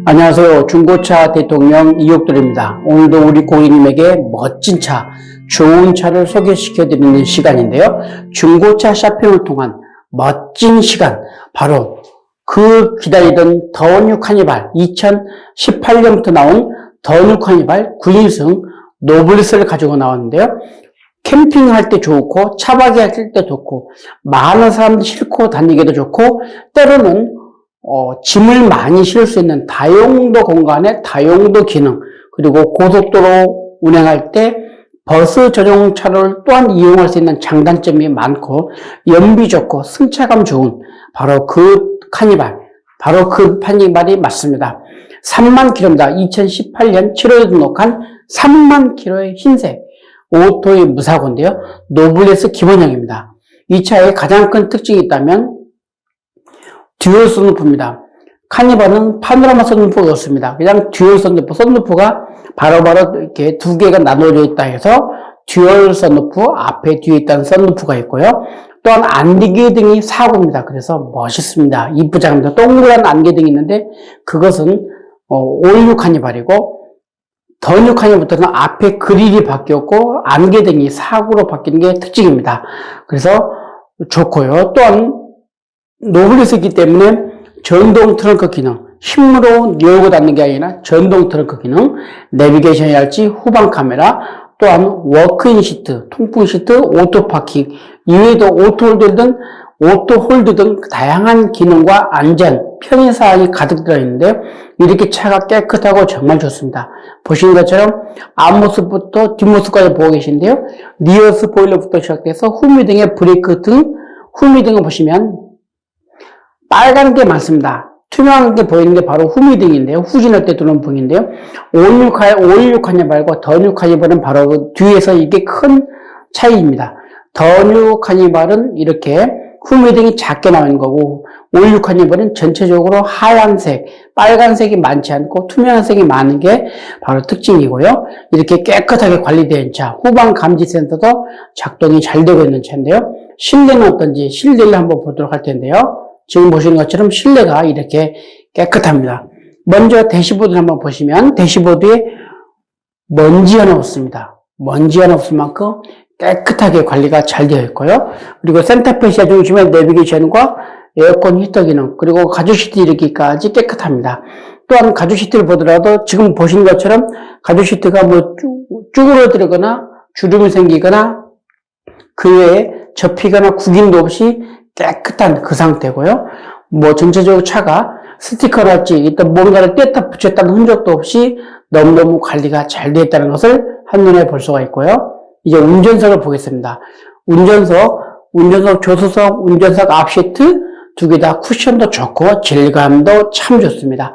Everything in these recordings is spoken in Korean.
안녕하세요. 중고차 대통령 이옥돌입니다. 오늘도 우리 고객님에게 멋진 차, 좋은 차를 소개시켜드리는 시간인데요. 중고차 쇼핑을 통한 멋진 시간, 바로 그 기다리던 더뉴 카니발, 2018년부터 나온 더뉴 카니발 9인승 노블레스를 가지고 나왔는데요. 캠핑할 때 좋고, 차박이 할 때 좋고, 많은 사람들 싣고 다니기도 좋고, 때로는 짐을 많이 실을 수 있는 다용도 공간에 다용도 기능, 그리고 고속도로 운행할 때 버스 전용 차를 또한 이용할 수 있는 장단점이 많고, 연비 좋고 승차감 좋은 바로 그 카니발이 맞습니다. 3만 킬로입니다. 2018년 7월에 등록한 3만 킬로의 흰색 오토의 무사고인데요. 노블레스 기본형입니다. 이 차의 가장 큰 특징이 있다면 듀얼 선루프입니다. 카니발은 파노라마 선루프가 없습니다. 그냥 듀얼 선루프, 선루프가 바로바로 이렇게 두 개가 나눠져 있다 해서 듀얼 선루프, 앞에 뒤에 있다는 선루프가 있고요. 또한 안개등이 사고입니다. 그래서 멋있습니다. 이쁘장합니다. 동그란 안개등이 있는데 그것은 올뉴 카니발이고, 더뉴 카니발부터는 앞에 그릴이 바뀌었고 안개등이 사고로 바뀌는 게 특징입니다. 그래서 좋고요. 또한 노블레스이기 때문에 전동 트렁크 기능, 힘으로 열고 닫는 게 아니라 전동 트렁크 기능, 내비게이션이랄지 후방 카메라, 또한 워크인 시트, 통풍 시트, 오토 파킹, 이외에도 오토홀드 등 다양한 기능과 안전, 편의사항이 가득 들어있는데요. 이렇게 차가 깨끗하고 정말 좋습니다. 보시는 것처럼 앞모습부터 뒷모습까지 보고 계신데요. 리어 스포일러부터 시작해서 후미등의 브레이크 등, 후미등을 보시면 빨간 게 많습니다. 투명한 게 보이는 게 바로 후미등인데요. 후진할 때 들어오는 등인데요. 516 카니발과 더뉴 카니발은 바로 그 뒤에서 이게 큰 차이입니다. 더뉴 카니발은 이렇게 후미등이 작게 나오는 거고, 516 카니발은 전체적으로 하얀색, 빨간색이 많지 않고 투명색이 많은 게 바로 특징이고요. 이렇게 깨끗하게 관리된 차, 후방 감지 센서도 작동이 잘 되고 있는 차인데요. 실내는 어떤지 실내를 한번 보도록 할 텐데요. 지금 보시는 것처럼 실내가 이렇게 깨끗합니다. 먼저 대시보드를 한번 보시면 대시보드에 먼지 하나 없습니다. 먼지 하나 없을 만큼 깨끗하게 관리가 잘 되어 있고요. 그리고 센터페시아 중심에 내비게이션과 에어컨 히터 기능, 그리고 가죽 시트 이르기까지 깨끗합니다. 또한 가죽 시트를 보더라도 지금 보시는 것처럼 가죽 시트가 뭐 쭈그러들거나 주름이 생기거나 그 외에 접히거나 구김도 없이 깨끗한 그 상태고요. 뭐 전체적으로 차가 스티커랄지 일단 뭔가를 뗐다 붙였다는 흔적도 없이 너무너무 관리가 잘 되어 있다는 것을 한눈에 볼 수가 있고요. 이제 운전석을 보겠습니다. 운전석 조수석, 운전석 앞시트 두 개 다 쿠션도 좋고 질감도 참 좋습니다.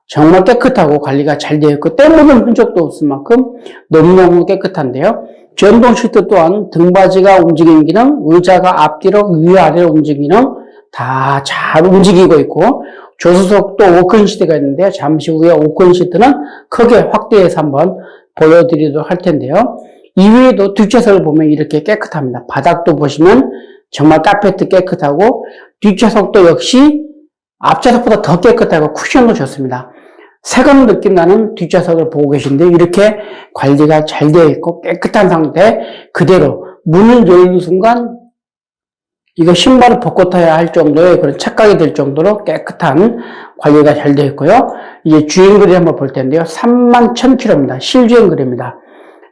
정말 깨끗하고 관리가 잘 되어 있고 때묻은 흔적도 없을 만큼 너무너무 깨끗한데요. 전동 시트 또한 등받이가 움직이는 기능, 의자가 앞뒤로 위아래로 움직이는 기능 다 잘 움직이고 있고, 조수석도 오큰 시트가 있는데요. 잠시 후에 오큰 시트는 크게 확대해서 한번 보여드리도록 할 텐데요. 이외에도 뒷좌석을 보면 이렇게 깨끗합니다. 바닥도 보시면 정말 카페트 깨끗하고, 뒷좌석도 역시 앞좌석보다 더 깨끗하고 쿠션도 좋습니다. 새감 느낌 나는 뒷좌석을 보고 계신데 이렇게 관리가 잘 되어 있고 깨끗한 상태 그대로 문을 열는 순간 이거 신발을 벗고 타야 할 정도의 그런 착각이 될 정도로 깨끗한 관리가 잘 되어 있고요. 이제 주행거리 한번 볼 텐데요. 31,000km입니다. 실주행거리입니다.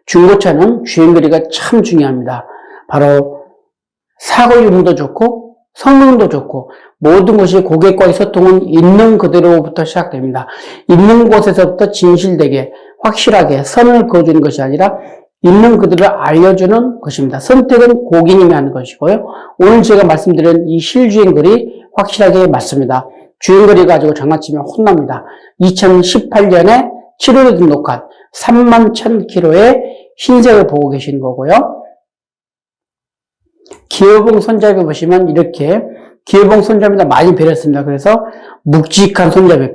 중고차는 주행거리가 참 중요합니다. 바로 사고 유무도 좋고 성능도 좋고 모든 것이 고객과의 소통은 있는 그대로부터 시작됩니다. 있는 곳에서부터 진실되게 확실하게 선을 그어주는 것이 아니라 있는 그대로 알려주는 것입니다. 선택은 고객님이 하는 것이고요. 오늘 제가 말씀드린 이 실주행거리 확실하게 맞습니다. 주행거리 가지고 장난치면 혼납니다. 2018년에 7월에 등록한 31,000km의 흰색을 보고 계신 거고요. 기어봉 손잡이 보시면 이렇게 기어봉 손잡이가 많이 배렸습니다. 그래서 묵직한 손잡이,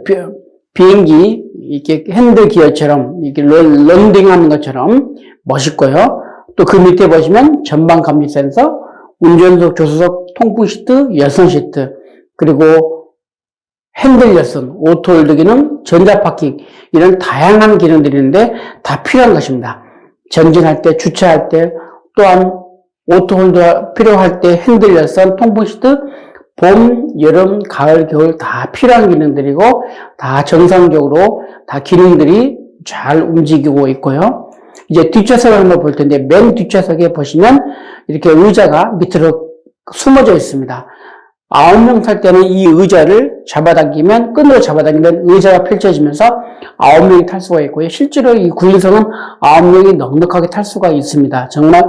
비행기 이렇게 핸들 기어처럼 이렇게 런딩하는 것처럼 멋있고요. 또 그 밑에 보시면 전방 감지 센서, 운전석, 조수석, 통풍 시트, 열선 시트, 그리고 핸들 열선, 오토홀드 기능, 전자파킹 이런 다양한 기능들이 있는데 다 필요한 것입니다. 전진할 때, 주차할 때, 또한 오토홀드 필요할 때 핸들 열선, 통풍 시트, 봄, 여름, 가을, 겨울 다 필요한 기능들이고 다 정상적으로 다 기능들이 잘 움직이고 있고요. 이제 뒷좌석을 한번 볼 텐데 맨 뒷좌석에 보시면 이렇게 의자가 밑으로 숨어져 있습니다. 9명 탈 때는 이 의자를 잡아당기면, 끈으로 잡아당기면 의자가 펼쳐지면서 9명이 탈 수가 있고요. 실제로 이 9인석은 9명이 넉넉하게 탈 수가 있습니다. 정말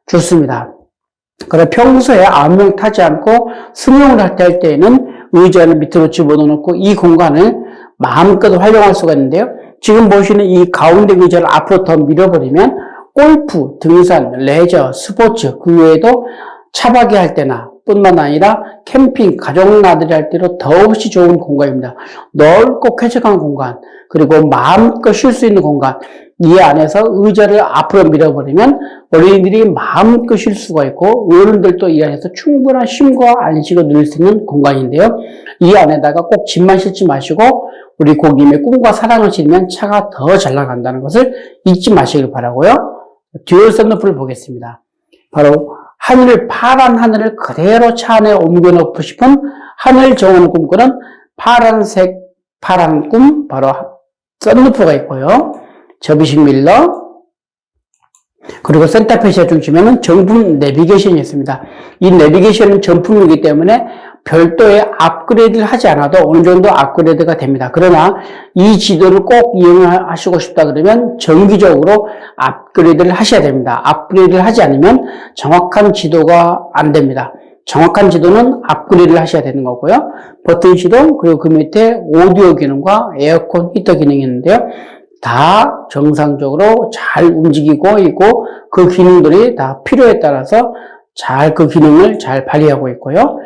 좋습니다. 그래 평소에 9명 타지 않고 승용을 할 때에는 의자를 밑으로 집어넣고 이 공간을 마음껏 활용할 수가 있는데요. 지금 보시는 이 가운데 의자를 앞으로 더 밀어버리면 골프, 등산, 레저, 스포츠 그 외에도 차박이 할 때나 뿐만 아니라 캠핑, 가족 나들이 할 때도 더없이 좋은 공간입니다. 넓고 쾌적한 공간, 그리고 마음껏 쉴 수 있는 공간, 이 안에서 의자를 앞으로 밀어버리면 어린이들이 마음껏 쉴 수가 있고 어른들도 이 안에서 충분한 쉼과 안식을 누릴 수 있는 공간인데요. 이 안에다가 꼭 짐만 싣지 마시고 우리 고객님의 꿈과 사랑을 실으면 차가 더 잘 나간다는 것을 잊지 마시길 바라고요. 듀얼 썬루프를 보겠습니다. 바로 파란 하늘을 그대로 차 안에 옮겨놓고 싶은 하늘 정원을 꿈꾸는 파란색 파란 꿈, 바로 썬루프가 있고요. 접이식 밀러, 그리고 센터페시아 중심에는 정품 내비게이션이 있습니다. 이 내비게이션은 정품이기 때문에 별도의 업그레이드를 하지 않아도 어느 정도 업그레이드가 됩니다. 그러나 이 지도를 꼭 이용하시고 싶다 그러면 정기적으로 업그레이드를 하셔야 됩니다. 업그레이드를 하지 않으면 정확한 지도가 안 됩니다. 정확한 지도는 업그레이드를 하셔야 되는 거고요. 버튼 시동, 그리고 그 밑에 오디오 기능과 에어컨 히터 기능이 있는데요. 다 정상적으로 잘 움직이고 있고 그 기능들이 다 필요에 따라서 잘 그 기능을 잘 발휘하고 있고요.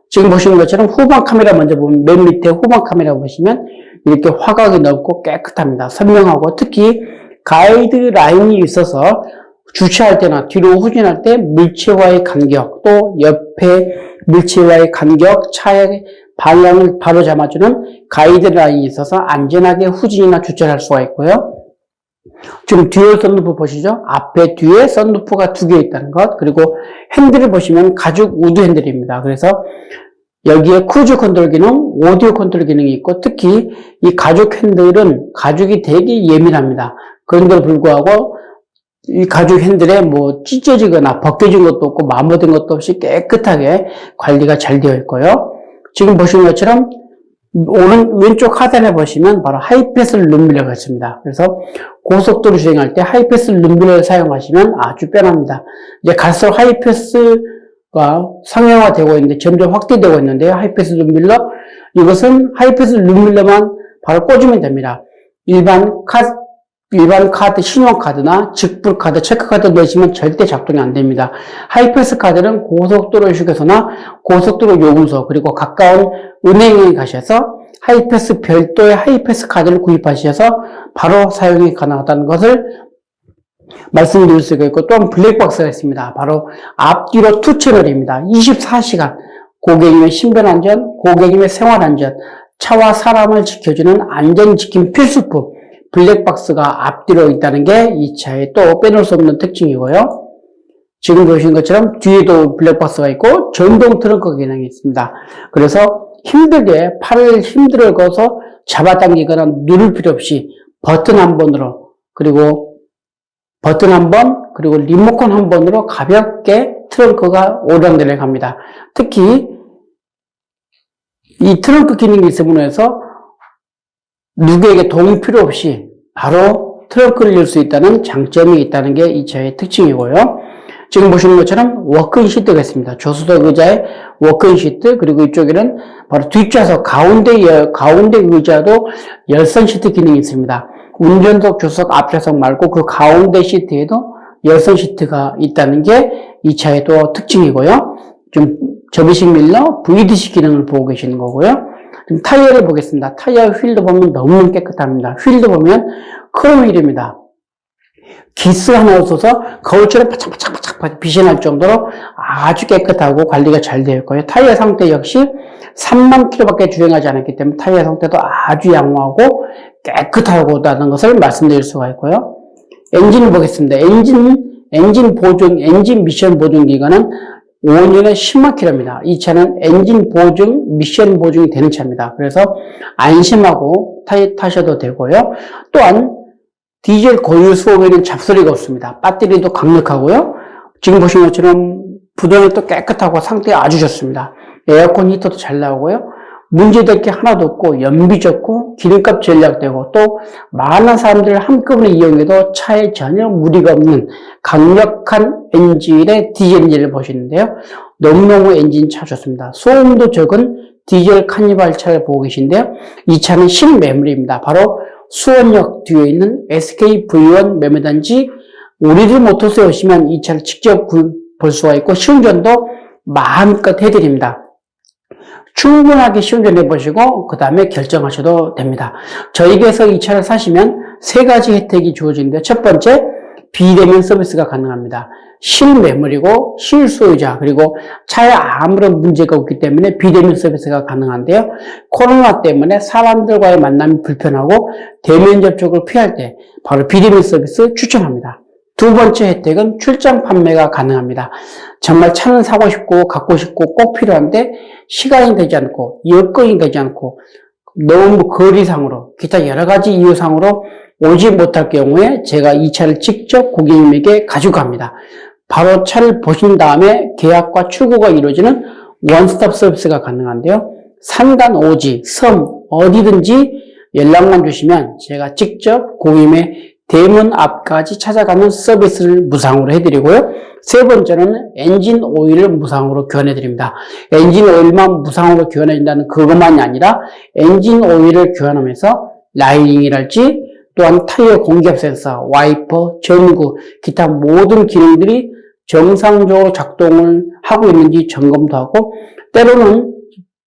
지금 보시는 것처럼 후방 카메라 먼저 보면 맨 밑에 후방 카메라 보시면 이렇게 화각이 넓고 깨끗합니다. 선명하고 특히 가이드라인이 있어서 주차할 때나 뒤로 후진할 때 물체와의 간격, 또 옆에 물체와의 간격, 차의 방향을 바로 잡아주는 가이드라인이 있어서 안전하게 후진이나 주차를 할 수가 있고요. 지금 듀얼 썬루프 보시죠? 앞에 뒤에 썬루프가 2개 있다는 것, 그리고 핸들을 보시면 가죽 우드 핸들입니다. 그래서 여기에 크루즈 컨트롤 기능, 오디오 컨트롤 기능이 있고 특히 이 가죽 핸들은 가죽이 되게 예민합니다. 그런데도 불구하고 이 가죽 핸들에 뭐 찢어지거나 벗겨진 것도 없고 마모된 것도 없이 깨끗하게 관리가 잘 되어 있고요. 지금 보시는 것처럼 왼쪽 하단에 보시면 바로 하이패스 룸밀러가 있습니다. 그래서 고속도로 주행할 때 하이패스 룸밀러를 사용하시면 아주 편합니다. 이제 갈수록 하이패스가 상용화되고 있는데 점점 확대되고 있는데요. 하이패스 룸밀러, 이것은 하이패스 룸밀러만 바로 꽂으면 됩니다. 일반 카드, 신용카드나 직불카드, 체크카드 넣으시면 절대 작동이 안 됩니다. 하이패스 카드는 고속도로 휴게소나 고속도로 요금소, 그리고 가까운 은행에 가셔서 하이패스 별도의 하이패스 카드를 구입하셔서 바로 사용이 가능하다는 것을 말씀드릴 수가 있고, 또한 블랙박스가 있습니다. 바로 앞뒤로 2채널입니다. 24시간 고객님의 신변안전, 고객님의 생활안전, 차와 사람을 지켜주는 안전지킴 필수품 블랙박스가 앞뒤로 있다는 게 이 차의 또 빼놓을 수 없는 특징이고요. 지금 보시는 것처럼 뒤에도 블랙박스가 있고 전동 트렁크 기능이 있습니다. 그래서 힘들게 팔을 힘들어서 잡아당기거나 누를 필요 없이 버튼 한 번으로, 그리고 버튼 한 번, 그리고 리모컨 한 번으로 가볍게 트렁크가 오르락내리락 합니다. 특히 이 트렁크 기능이 있음으로 해서 누구에게 도움이 필요 없이 바로 트렁크를 열 수 있다는 장점이 있다는 게 이 차의 특징이고요. 지금 보시는 것처럼 워크인 시트가 있습니다. 조수석 의자에 워크인 시트, 그리고 이쪽에는 바로 뒷좌석 가운데 의자도 열선 시트 기능이 있습니다. 운전석, 조수석, 앞좌석 말고 그 가운데 시트에도 열선 시트가 있다는 게 이 차의 또 특징이고요. 좀 접이식 밀러, VDC 기능을 보고 계시는 거고요. 지금 타이어를 보겠습니다. 타이어 휠도 보면 너무 깨끗합니다. 휠도 보면 크롬 휠입니다. 기스 하나 없어서 거울처럼 바짝바짝 빛이 날 정도로 아주 깨끗하고 관리가 잘 되어 있고요. 타이어 상태 역시 3만 킬로밖에 주행하지 않았기 때문에 타이어 상태도 아주 양호하고 깨끗하다는 것을 말씀드릴 수가 있고요. 엔진을 보겠습니다. 엔진 보증, 엔진 미션 보증 기간은 5년에 10만 킬로입니다. 이 차는 엔진 보증, 미션 보증이 되는 차입니다. 그래서 안심하고 타셔도 되고요. 또한 디젤 고유 수업에는 잡소리가 없습니다. 배터리도 강력하고요. 지금 보시는 것처럼 부동이 또 깨끗하고 상태가 아주 좋습니다. 에어컨 히터도 잘 나오고요. 문제될 게 하나도 없고 연비 좋고 기름값 절약되고 또 많은 사람들을 한꺼번에 이용해도 차에 전혀 무리가 없는 강력한 엔진의 디젤 엔진을 보시는데요. 너무너무 엔진 차 좋습니다. 소음도 적은 디젤 카니발 차를 보고 계신데요. 이 차는 실매물입니다. 바로 수원역 뒤에 있는 SK V1 매매단지 우리들 모터스에 오시면 이 차를 직접 볼 수가 있고 시운전도 마음껏 해드립니다. 충분하게 시운전해 보시고 그 다음에 결정하셔도 됩니다. 저에게서 이 차를 사시면 3가지 혜택이 주어지는데 첫 번째, 비대면 서비스가 가능합니다. 실매물이고 실소유자 그리고 차에 아무런 문제가 없기 때문에 비대면 서비스가 가능한데요. 코로나 때문에 사람들과의 만남이 불편하고 대면 접촉을 피할 때 바로 비대면 서비스 추천합니다. 두 번째 혜택은 출장 판매가 가능합니다. 정말 차는 사고 싶고 갖고 싶고 꼭 필요한데 시간이 되지 않고 여건이 되지 않고 너무 거리상으로 기타 여러 가지 이유상으로 오지 못할 경우에 제가 이 차를 직접 고객님에게 가지고 갑니다. 바로 차를 보신 다음에 계약과 출고가 이루어지는 원스톱 서비스가 가능한데요. 산간, 오지, 섬 어디든지 연락만 주시면 제가 직접 고객님의 대문 앞까지 찾아가는 서비스를 무상으로 해드리고요. 세 번째는 엔진 오일을 무상으로 교환해드립니다. 엔진 오일만 무상으로 교환해준다는 그것만이 아니라 엔진 오일을 교환하면서 라이닝이랄지 또한 타이어 공기압 센서, 와이퍼, 전구, 기타 모든 기능들이 정상적으로 작동을 하고 있는지 점검도 하고 때로는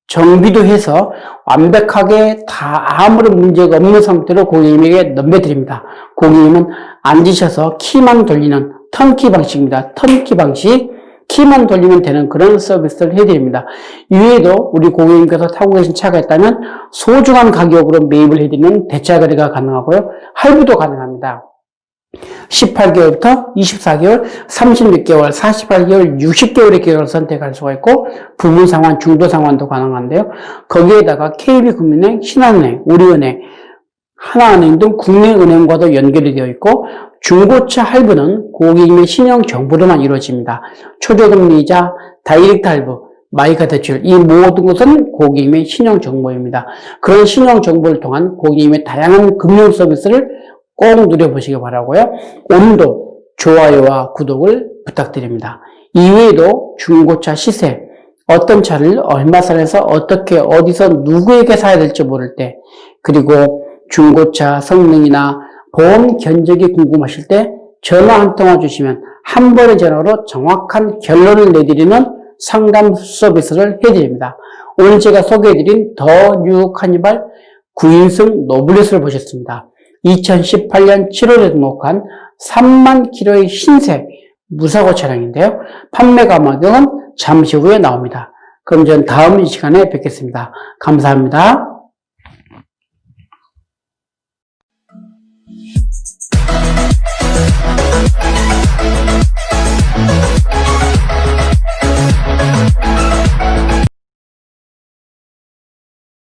정비도 해서 완벽하게 다 아무런 문제가 없는 상태로 고객님에게 넘겨드립니다. 고객님은 앉으셔서 키만 돌리는 턴키 방식입니다. 턴키 방식, 키만 돌리면 되는 그런 서비스를 해드립니다. 이외에도 우리 고객님께서 타고 계신 차가 있다면 소중한 가격으로 매입을 해드리는 대차 거래가 가능하고요. 할부도 가능합니다. 18개월부터 24개월, 36개월, 48개월, 60개월의 계획을 선택할 수가 있고 부분 상환, 중도 상환도 가능한데요. 거기에다가 KB국민은행, 신한은행, 우리은행, 하나은행 등 국내은행과도 연결이 되어 있고 중고차 할부는 고객님의 신용 정보로만 이루어집니다. 초저금리이자, 다이렉트 할부, 마이카 대출 이 모든 것은 고객님의 신용 정보입니다. 그런 신용 정보를 통한 고객님의 다양한 금융 서비스를 꼭 누려보시기 바라고요. 오늘도 좋아요와 구독을 부탁드립니다. 이외에도 중고차 시세, 어떤 차를 얼마 선에서 어떻게 어디서 누구에게 사야 될지 모를 때 그리고 중고차 성능이나 보험 견적이 궁금하실 때 전화 한 통화 주시면 한 번의 전화로 정확한 결론을 내드리는 상담 서비스를 해드립니다. 오늘 제가 소개해드린 더 뉴 카니발 9인승 노블레스를 보셨습니다. 2018년 7월에 등록한 3만 킬로의 흰색 무사고 차량인데요. 판매 가격은 잠시 후에 나옵니다. 그럼 전 다음 시간에 뵙겠습니다. 감사합니다.